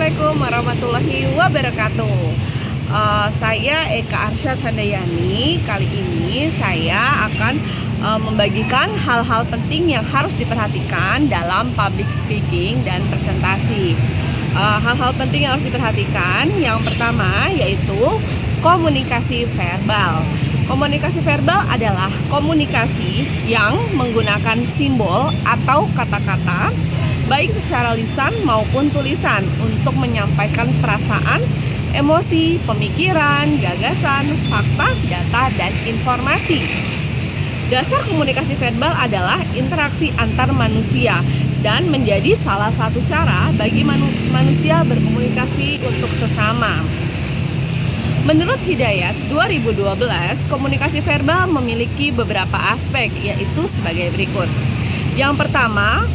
Assalamualaikum warahmatullahi wabarakatuh. Saya Eka Arsyad Handayani. Kali ini saya akan membagikan hal-hal penting yang harus diperhatikan dalam public speaking dan presentasi. Hal-hal penting yang harus diperhatikan, yang pertama yaitu komunikasi verbal. Komunikasi verbal adalah komunikasi yang menggunakan simbol atau kata-kata baik secara lisan maupun tulisan untuk menyampaikan perasaan, emosi, pemikiran, gagasan, fakta, data, dan informasi. Dasar komunikasi verbal adalah interaksi antar manusia dan menjadi salah satu cara bagi manusia berkomunikasi untuk sesama. Menurut Hidayat 2012, komunikasi verbal memiliki beberapa aspek, yaitu sebagai berikut. Yang pertama,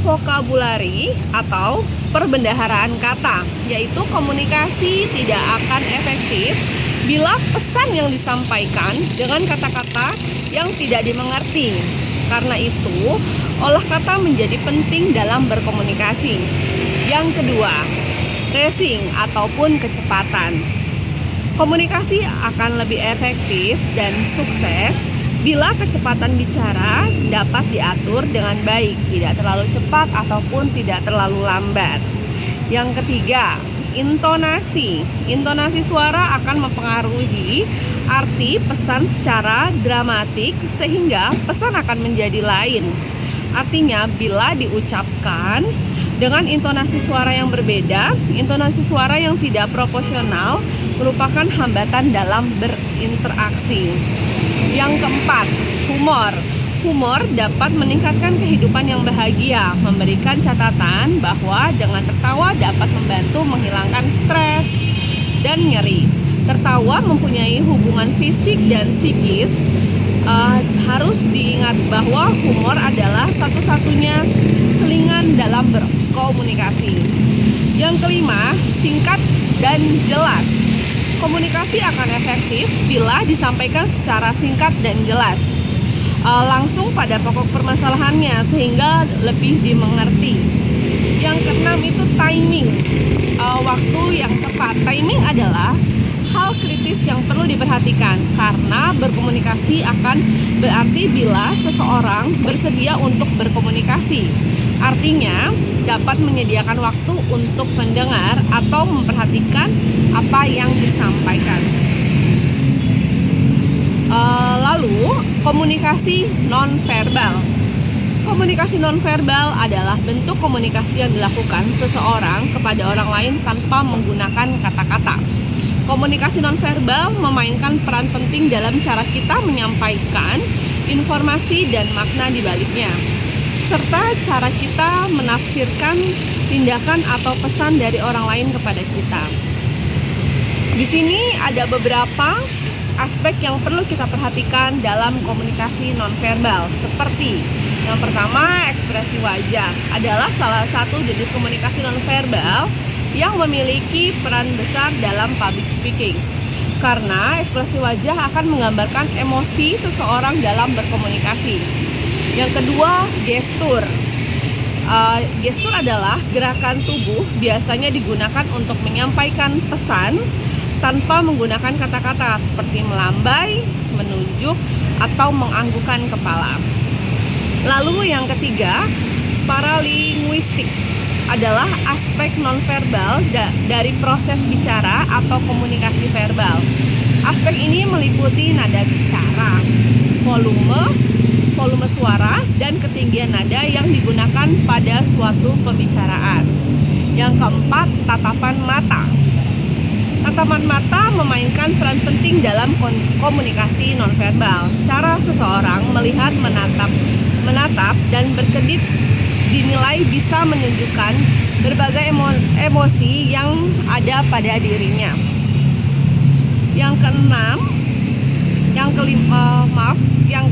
vokabulari atau perbendaharaan kata, yaitu komunikasi tidak akan efektif bila pesan yang disampaikan dengan kata-kata yang tidak dimengerti. Karena itu, olah kata menjadi penting dalam berkomunikasi. Yang kedua, phrasing ataupun kecepatan. Komunikasi akan lebih efektif dan sukses bila kecepatan bicara dapat diatur dengan baik, tidak terlalu cepat ataupun tidak terlalu lambat. Yang ketiga, intonasi. Intonasi suara akan mempengaruhi arti pesan secara dramatik sehingga pesan akan menjadi lain. Artinya, bila diucapkan dengan intonasi suara yang berbeda, intonasi suara yang tidak proporsional merupakan hambatan dalam berinteraksi. Yang keempat, humor. Humor dapat meningkatkan kehidupan yang bahagia, memberikan catatan bahwa dengan tertawa dapat membantu menghilangkan stres dan nyeri. Tertawa mempunyai hubungan fisik dan psikis. Harus diingat bahwa humor adalah satu-satunya selingan dalam berkomunikasi. Yang kelima, singkat dan jelas. Komunikasi akan efektif bila disampaikan secara singkat dan jelas, langsung pada pokok permasalahannya sehingga lebih dimengerti. Yang keenam itu timing, waktu yang tepat. Timing adalah hal kritis yang perlu diperhatikan karena berkomunikasi akan berarti bila seseorang bersedia untuk berkomunikasi. Artinya, dapat menyediakan waktu untuk mendengar atau memperhatikan apa yang disampaikan. Lalu, komunikasi nonverbal. Komunikasi nonverbal adalah bentuk komunikasi yang dilakukan seseorang kepada orang lain tanpa menggunakan kata-kata. Komunikasi nonverbal memainkan peran penting dalam cara kita menyampaikan informasi dan makna di baliknya, serta cara kita menafsirkan tindakan atau pesan dari orang lain kepada kita. Di sini ada beberapa aspek yang perlu kita perhatikan dalam komunikasi nonverbal, seperti yang pertama, ekspresi wajah adalah salah satu jenis komunikasi nonverbal yang memiliki peran besar dalam public speaking. Karena ekspresi wajah akan menggambarkan emosi seseorang dalam berkomunikasi. Yang kedua, gestur. Gestur adalah gerakan tubuh biasanya digunakan untuk menyampaikan pesan tanpa menggunakan kata-kata seperti melambai, menunjuk, atau menganggukkan kepala. Lalu yang ketiga, paralinguistik adalah aspek nonverbal dari proses bicara atau komunikasi verbal. Aspek ini meliputi nada bicara, volume suara, dan ketinggian nada yang digunakan pada suatu pembicaraan. Yang keempat, tatapan mata. Tatapan mata memainkan peran penting dalam komunikasi nonverbal. Cara seseorang melihat, menatap, dan berkedip dinilai bisa menunjukkan berbagai emosi yang ada pada dirinya. Yang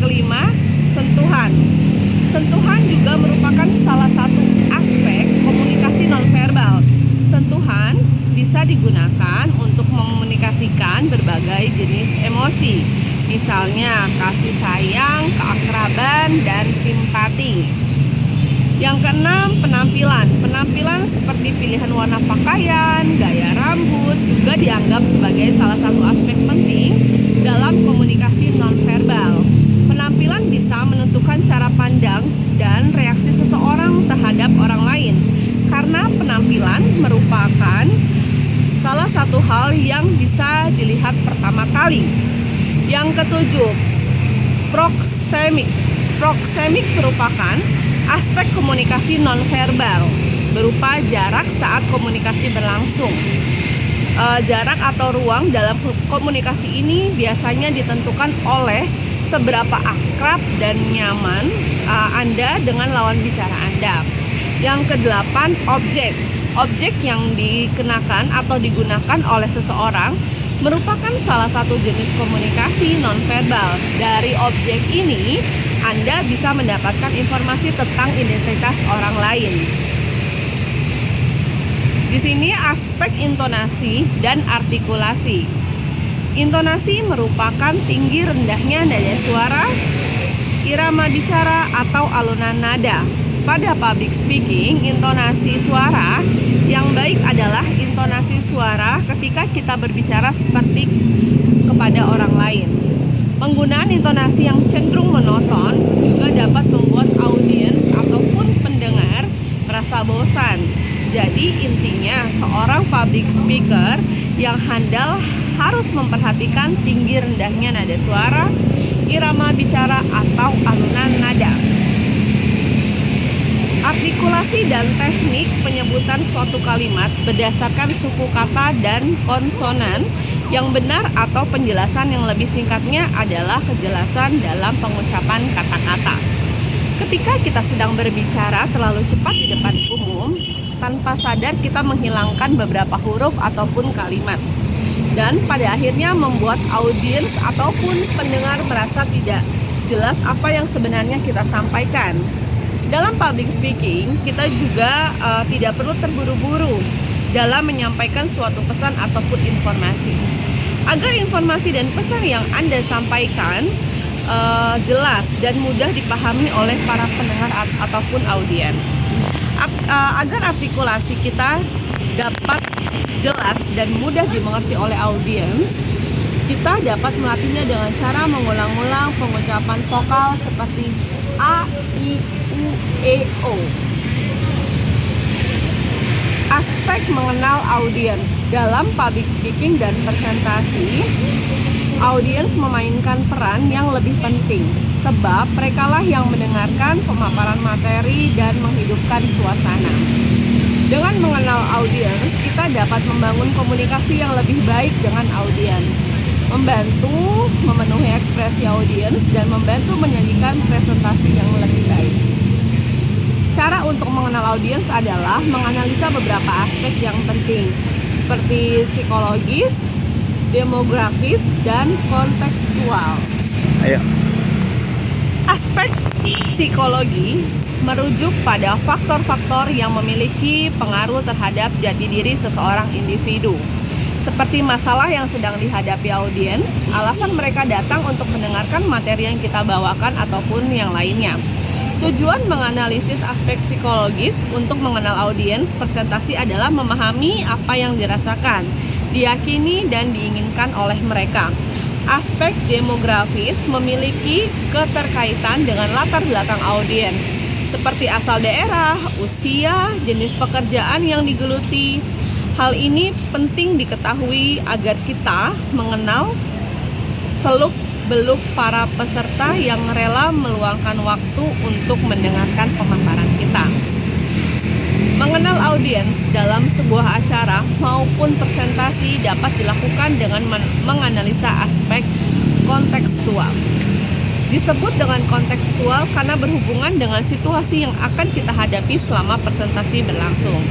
kelima, sentuhan. Sentuhan juga merupakan salah satu aspek komunikasi nonverbal. Sentuhan bisa digunakan untuk mengkomunikasikan berbagai jenis emosi, misalnya kasih sayang, keakraban, dan simpati. Yang keenam, penampilan. Penampilan seperti pilihan warna pakaian, gaya rambut juga dianggap sebagai salah satu aspek penting dalam komunikasi nonverbal. Penampilan bisa menentukan cara pandang dan reaksi seseorang terhadap orang lain, karena penampilan merupakan salah satu hal yang bisa dilihat pertama kali. Yang ketujuh, proxemic. Proxemic merupakan aspek komunikasi nonverbal berupa jarak saat komunikasi berlangsung. Jarak atau ruang dalam komunikasi ini biasanya ditentukan oleh seberapa akrab dan nyaman Anda dengan lawan bicara Anda. Yang kedelapan, objek. Objek yang dikenakan atau digunakan oleh seseorang merupakan salah satu jenis komunikasi nonverbal. Dari objek ini, Anda bisa mendapatkan informasi tentang identitas orang lain. Di sini aspek intonasi dan artikulasi. Intonasi merupakan tinggi rendahnya nada suara, irama bicara, atau alunan nada. Pada public speaking, intonasi suara yang baik adalah intonasi suara ketika kita berbicara seperti kepada orang lain. Penggunaan intonasi yang cenderung monoton juga dapat membuat audiens ataupun pendengar merasa bosan. Jadi intinya seorang public speaker yang handal harus memperhatikan tinggi rendahnya nada suara, irama bicara, atau alunan nada. Artikulasi dan teknik penyebutan suatu kalimat berdasarkan suku kata dan konsonan yang benar atau penjelasan yang lebih singkatnya adalah kejelasan dalam pengucapan kata-kata. Ketika kita sedang berbicara terlalu cepat di depan umum, tanpa sadar kita menghilangkan beberapa huruf ataupun kalimat, dan pada akhirnya membuat audiens ataupun pendengar merasa tidak jelas apa yang sebenarnya kita sampaikan. Dalam public speaking, kita juga tidak perlu terburu-buru dalam menyampaikan suatu pesan ataupun informasi. Agar informasi dan pesan yang Anda sampaikan jelas dan mudah dipahami oleh para pendengar ataupun audiens. Agar artikulasi kita dapat jelas dan mudah dimengerti oleh audiens, kita dapat melatihnya dengan cara mengulang-ulang pengucapan vokal seperti A, I, U, E, O. Aspek mengenal audiens. Dalam public speaking dan presentasi, audiens memainkan peran yang lebih penting, sebab merekalah yang mendengarkan pemaparan materi dan menghidupkan suasana. Dengan mengenal audiens, kita dapat membangun komunikasi yang lebih baik dengan audiens, membantu memenuhi ekspresi audiens, dan membantu menyajikan presentasi yang lebih baik. Cara untuk mengenal audiens adalah menganalisa beberapa aspek yang penting, seperti psikologis, demografis, dan kontekstual. Ayo. Aspek psikologi merujuk pada faktor-faktor yang memiliki pengaruh terhadap jati diri seseorang individu, seperti masalah yang sedang dihadapi audiens, alasan mereka datang untuk mendengarkan materi yang kita bawakan, ataupun yang lainnya. Tujuan menganalisis aspek psikologis untuk mengenal audiens presentasi adalah memahami apa yang dirasakan, diyakini, dan diinginkan oleh mereka. Aspek demografis memiliki keterkaitan dengan latar belakang audiens, seperti asal daerah, usia, jenis pekerjaan yang digeluti. Hal ini penting diketahui agar kita mengenal seluk-beluk para peserta yang rela meluangkan waktu untuk mendengarkan pemaparan kita. Mengenal audiens dalam sebuah acara maupun presentasi dapat dilakukan dengan menganalisa aspek kontekstual. Disebut dengan kontekstual karena berhubungan dengan situasi yang akan kita hadapi selama presentasi berlangsung.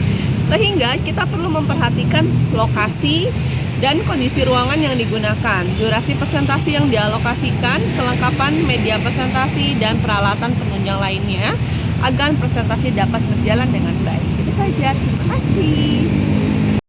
Sehingga kita perlu memperhatikan lokasi dan kondisi ruangan yang digunakan, durasi presentasi yang dialokasikan, kelengkapan media presentasi, dan peralatan penunjang lainnya agar presentasi dapat berjalan dengan baik. Itu saja, terima kasih.